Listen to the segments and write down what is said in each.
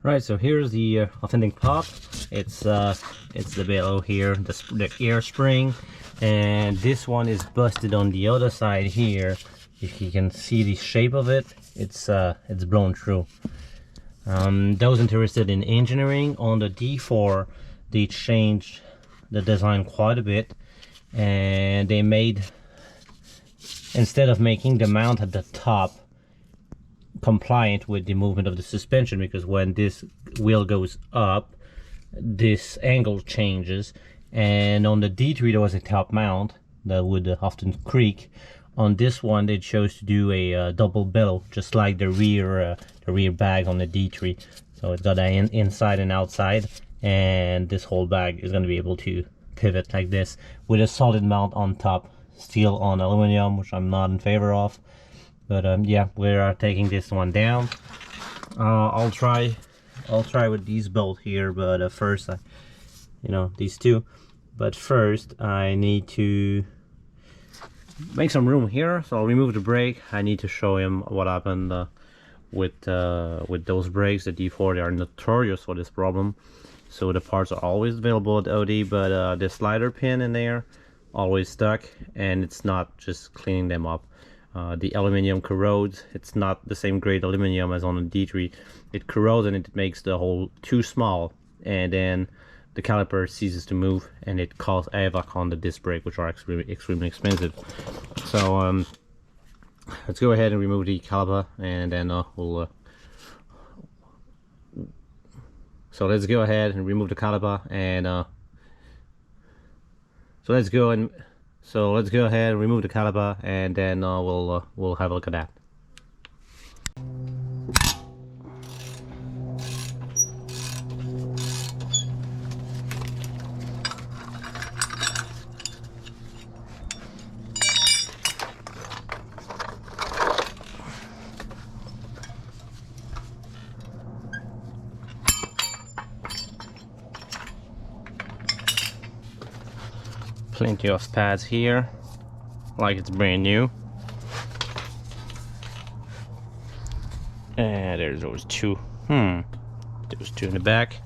Right, so here's the authentic pop. It's the below here, the air spring, and this one is busted on the other side here. If you can see the shape of it, it's blown through. Those interested in engineering, on the D4 they changed the design quite a bit, and they made, instead of making the mount at the top compliant with the movement of the suspension, because when this wheel goes up, this angle changes, and on the D3 there was a top mount that would often creak. On this one they chose to do a double bellow, just like the rear bag on the D3. So it's got an inside and outside, and this whole bag is going to be able to pivot like this with a solid mount on top, steel on aluminum, which I'm not in favor of. But yeah, we're taking this one down. I'll try with these bolts here, but first these two. But first I need to make some room here, so I'll remove the brake. I need to show him what happened with those brakes. The D4, they are notorious for this problem. So the parts are always available at Audi, but the slider pin in there always stuck, and it's not just cleaning them up. The aluminum corrodes. It's not the same grade aluminum as on the D3. It corrodes and it makes the hole too small, and then the caliper ceases to move, and it causes havoc on the disc brake, which are extremely expensive. So let's go ahead and remove the caliper, and then we'll so let's go ahead and remove the caliper, and let's go ahead and remove the caliper, and then we'll have a look at that. Plenty of pads here, like it's brand new. And there's those two. Those two in the back.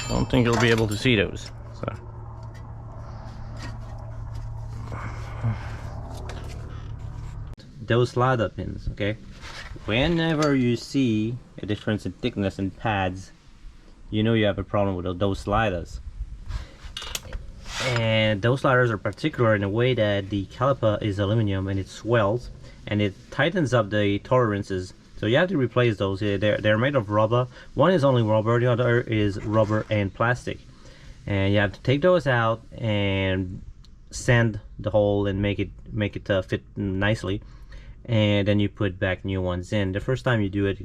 Don't think you'll be able to see those. So those slider pins, okay? Whenever you see a difference in thickness in pads, you know you have a problem with those sliders. And those sliders are particular in a way that the caliper is aluminum, and it swells and it tightens up the tolerances. So you have to replace those. They're made of rubber. One is only rubber, the other is rubber and plastic. And you have to take those out and sand the hole and make it fit nicely. And then you put back new ones in. The first time you do it,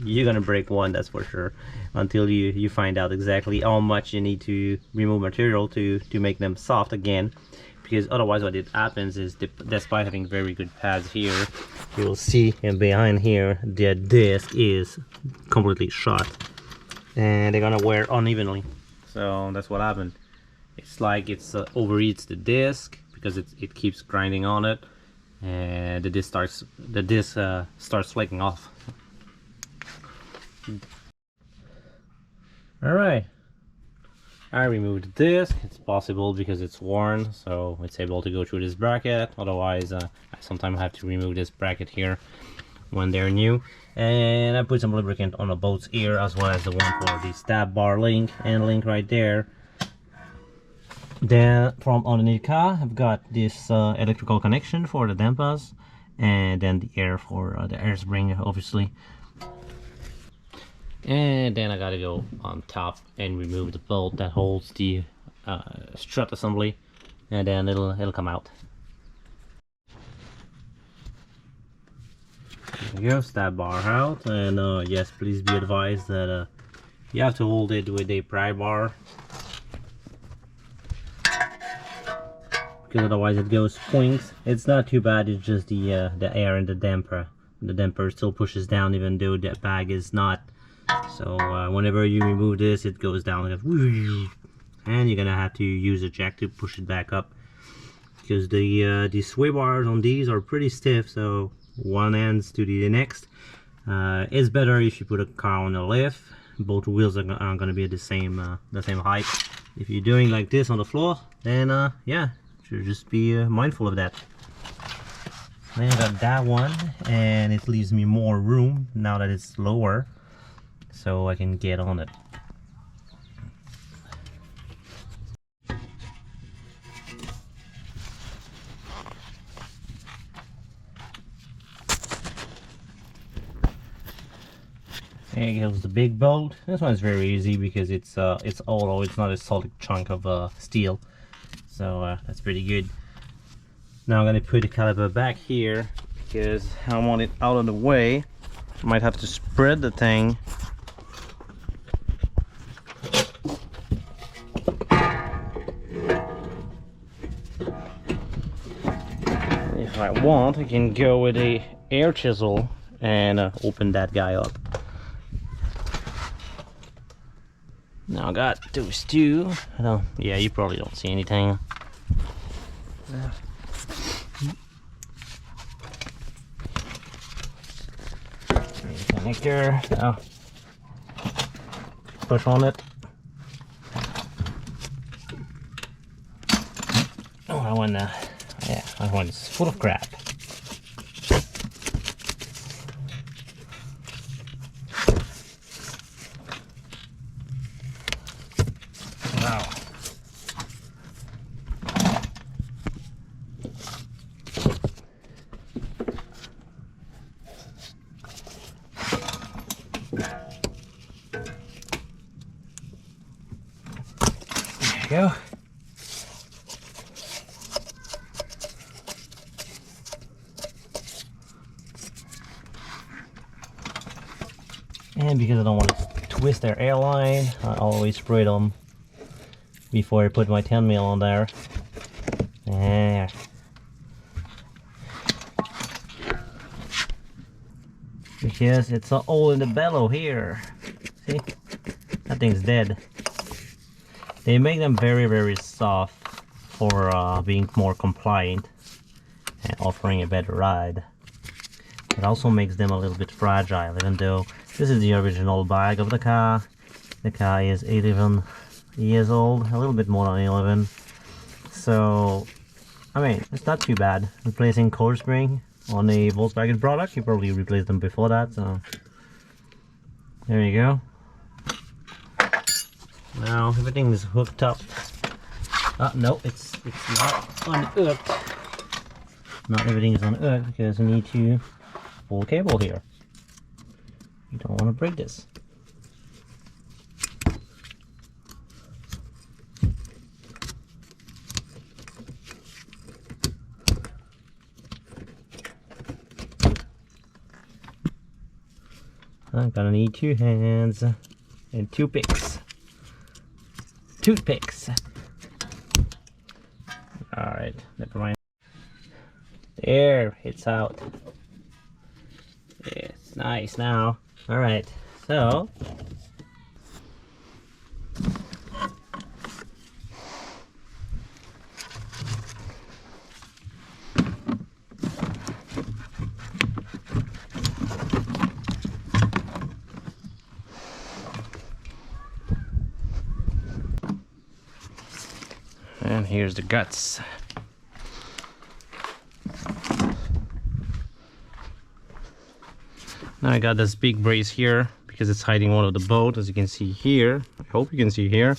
you're gonna break one, that's for sure, until you find out exactly how much you need to remove material to make them soft again. Because otherwise what it happens is, despite having very good pads here, you'll see, and behind here the disc is completely shot, and they're gonna wear unevenly. So that's what happened. It's like it's overheats the disc because it keeps grinding on it, and the disc starts flaking off. All right, I removed the disc. It's possible because it's worn, so it's able to go through this bracket. Otherwise, I sometimes have to remove this bracket here when they're new. And I put some lubricant on the bolts here, as well as the one for the stab bar link right there. Then from underneath the car, I've got this electrical connection for the dampers, and then the air for the air spring, obviously. And then I gotta go on top and remove the bolt that holds the strut assembly, and then it'll come out. There you go, stab bar out, and yes, please be advised that you have to hold it with a pry bar, because otherwise it goes swings. It's not too bad, it's just the air in the damper. The damper still pushes down even though the bag is not. So whenever you remove this, it goes down like that, and you're gonna have to use a jack to push it back up, because the sway bars on these are pretty stiff, so one ends to the next. It's better if you put a car on a lift. Both wheels are going to be the same height. If you're doing like this on the floor, then yeah, should just be mindful of that. Then I got that one, and it leaves me more room now that it's lower, so I can get on it. There goes the big bolt. This one's very easy because it's auto. It's not a solid chunk of steel, so that's pretty good. Now I'm gonna put the caliper back here because I want it out of the way. Might have to spread the thing. If I want, I can go with a air chisel and open that guy up. Now I got those two. Yeah, you probably don't see anything. Connector. Now push on it. Oh, that one. Yeah, that one is full of crap. Wow. There you go. And because I don't want to twist their airline, I always spray them before I put my 10 mil on there. There. Because it's all in the bellow here. See? That thing's dead. They make them very, very soft for being more compliant and offering a better ride. It also makes them a little bit fragile, even though this is the original bag of the car. The car is 11 years old, a little bit more than 11. So, I mean, it's not too bad. Replacing core spring on a Volkswagen product, you probably replaced them before that, so there you go. Now everything is hooked up. No, it's not unhooked. Not everything is unhooked because I need to pull cable here. You don't want to break this. I'm gonna need 2 hands and 2 picks. Toothpicks. Alright, never mind. There, it's out. It's nice now. Alright, so and here's the guts. Now I got this big brace here because it's hiding one of the bolts, as you can see here. I hope you can see here.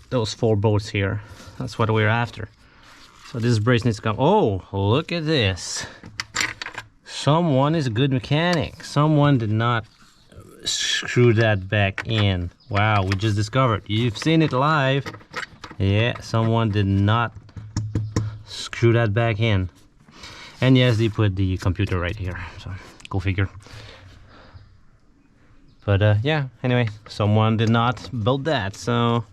Those 4 bolts here. That's what we're after. So this brace needs to come. Oh, look at this. Someone is a good mechanic. Someone did not screw that back in. Wow, we just discovered. You've seen it live. Yeah, someone did not screw that back in. And yes, they put the computer right here, so go figure. But yeah, anyway, someone did not build that, so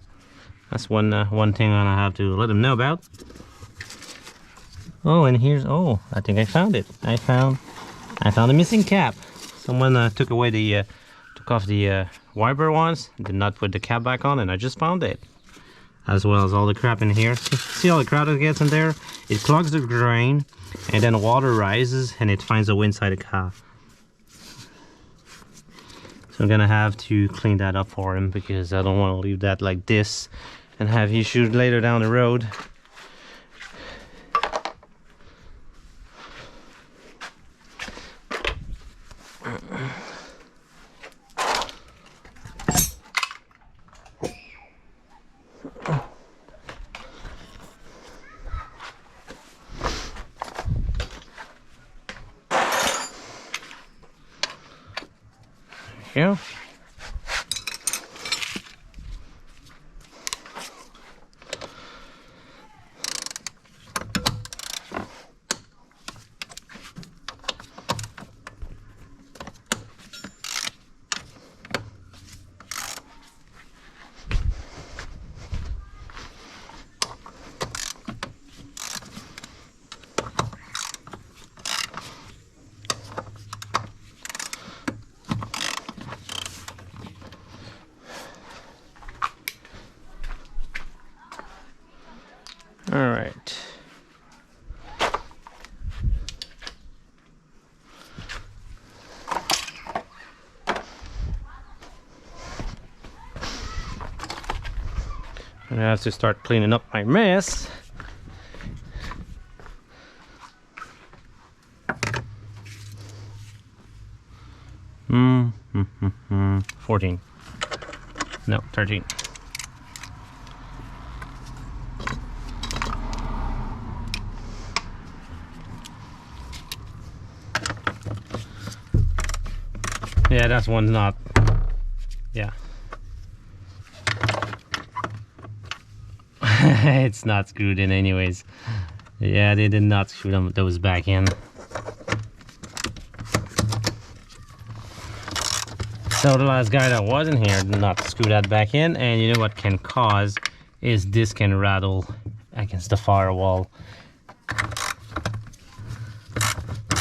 that's one thing I'm gonna have to let them know about. Oh, and here's, oh, I think I found it. I found a missing cap. Someone took off the wiper ones, did not put the cap back on, and I just found it. as well as all the crap in here. See all the crap that gets in there? It clogs the drain, and then water rises and it finds a way inside the car. So I'm gonna have to clean that up for him because I don't want to leave that like this and have issues later down the road. Yeah. All right. I have to start cleaning up my mess. Hmm. 14. No, 13. Yeah, that's one's not. Yeah. It's not screwed in anyways. Yeah, they did not screw them those back in. So the last guy that wasn't here did not screw that back in, and you know what can cause is this can rattle against the firewall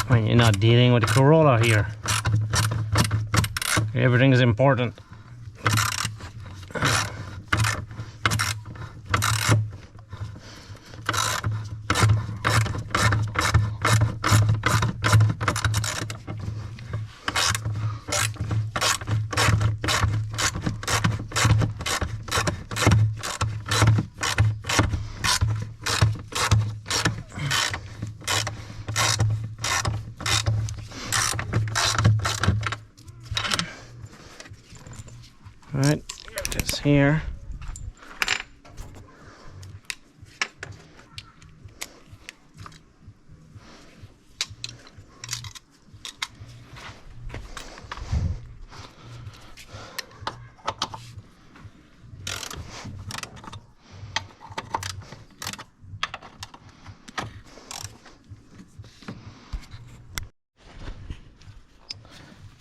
when you're not dealing with the Corolla here. Everything is important. All right, this here.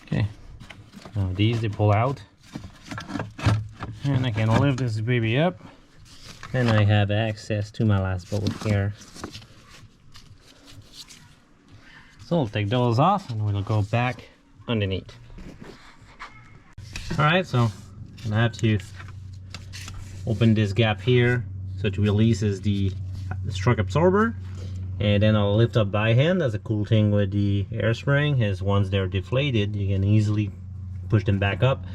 Okay, now these they pull out. And I can lift this baby up. And I have access to my last bolt here. So we'll take those off and we'll go back underneath. Alright, so I'm gonna have to open this gap here so it releases the strut absorber. And then I'll lift up by hand. That's a cool thing with the air spring is once they're deflated, you can easily push them back up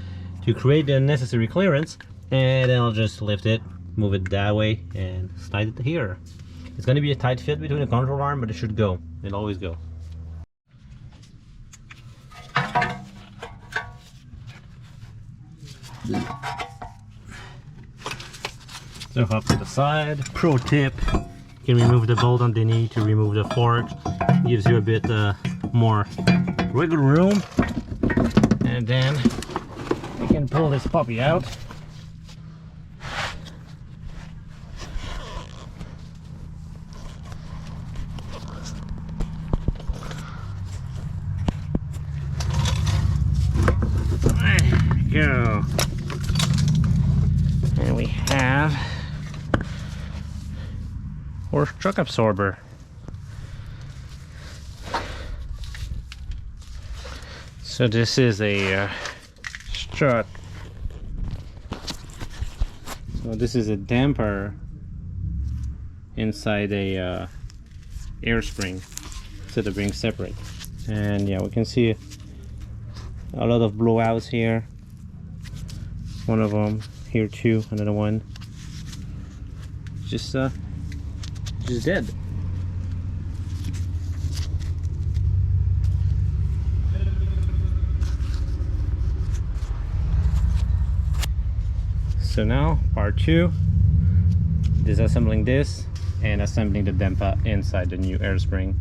to create the necessary clearance, and then I'll just lift it, move it that way, and slide it here. It's going to be a tight fit between the control arm, but it should go. It'll always go. So up to the side. Pro tip: you can remove the bolt underneath to remove the fork. Gives you a bit more wiggle room, and then we can pull this puppy out. There we go. And we have our strut absorber. So this is a strut. So this is a damper inside a air spring, so they're being separate. And yeah, we can see a lot of blowouts here. One of them here too, another one. Just dead. So now part 2, disassembling this and assembling the damper inside the new air spring.